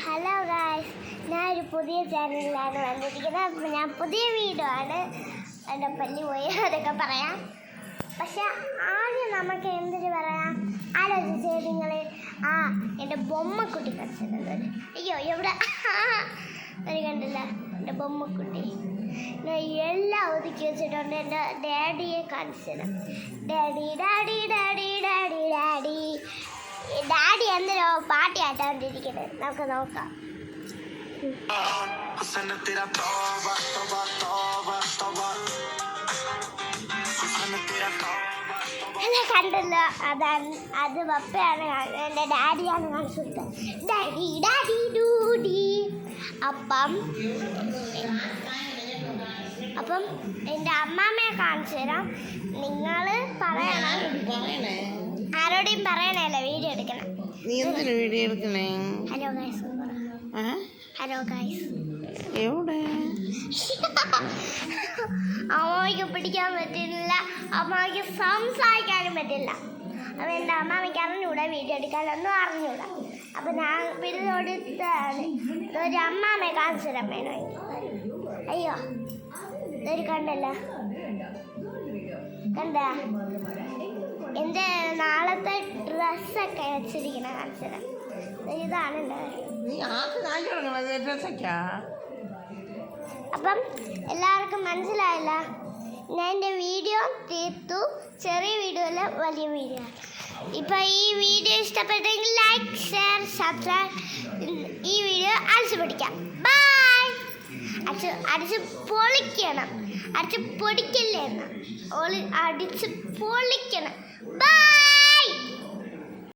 Hello guys, ഞാനൊരു പുതിയ ചാനലിലാണ് വന്നിരിക്കുന്നത്. അപ്പോൾ ഞാൻ പുതിയ വീഡിയോ ആണ്. എൻ്റെ പല്ലി പോയി അതൊക്കെ പറയാം. പക്ഷെ ആദ്യം നമുക്ക് എന്തിന് പറയാം, ആലോചിച്ച് നിങ്ങൾ എൻ്റെ ബൊമ്മക്കുട്ടി കളിച്ചിട്ടുണ്ട്. അയ്യോ എവിടെ ഒരു കണ്ടില്ല എൻ്റെ ബൊമ്മക്കുട്ടി. ഞാൻ എല്ലാം ഒതുക്കി വെച്ചിട്ടുണ്ട്. എൻ്റെ ഡാഡിയെ കാണിച്ചത്. Daddy daddy daddy daddy daddy daddy എന്തിനോ പാട്ടി ആട്ടാണ്ടിരിക്കുന്നത്. നമുക്ക് നോക്കാം. കണ്ടല്ലോ, അത് പപ്പയാണ് എൻ്റെ ഡാഡിയാണ് കാണിച്ചത്. Daddy daddy Doody. അപ്പം എൻ്റെ അമ്മാമ്മയെ കാണിച്ചു തരാം. നിങ്ങൾ പറയണം, ആരോടെയും പറയണല്ലോ വീഡിയോ എടുക്കണം. നീ എന്തിനു വീഡിയോ എടുക്കണേ? Hello guys, hello guys. എവിടെ അമ്മയ്ക്ക് പിടിക്കാൻ പറ്റില്ല, അമ്മയ്ക്ക് സംസാരിക്കാനും പറ്റില്ല. അപ്പം എൻ്റെ അമ്മാമ്മയ്ക്ക് അറിഞ്ഞൂടാ, വീഡിയോ എടുക്കാനൊന്നും അറിഞ്ഞൂടാ. അപ്പം ഞാൻ പിടിച്ചോടുത്താണ് ഒരു അമ്മാമ്മയെ കാണിച്ചു തരാൻ വേണമെങ്കിൽ. അയ്യോ ഇതൊരു കണ്ടല്ലോ, കണ്ട എൻ്റെ നാളത്തെ ഡ്രസ്സൊക്കെ വെച്ചിരിക്കണ കാണിച്ചത്. ഇതാണ് അപ്പം എല്ലാവർക്കും മനസ്സിലായില്ല. ഞാൻ എൻ്റെ വീഡിയോ തീർത്തു. ചെറിയ വീഡിയോ അല്ല, വലിയ വീഡിയോ. ഇപ്പം ഈ വീഡിയോ ഇഷ്ടപ്പെട്ടെങ്കിൽ ലൈക്ക്, ഷെയർ, സബ്സ്ക്രൈബ്. ഈ വീഡിയോ അടിച്ചു പിടിക്കാം. ബൈ. അടിച്ച് പൊളിക്കണം, അടിച്ച് പൊടിക്കല്ലേ, അടിച്ച് പൊളിക്കണം. ബൈ.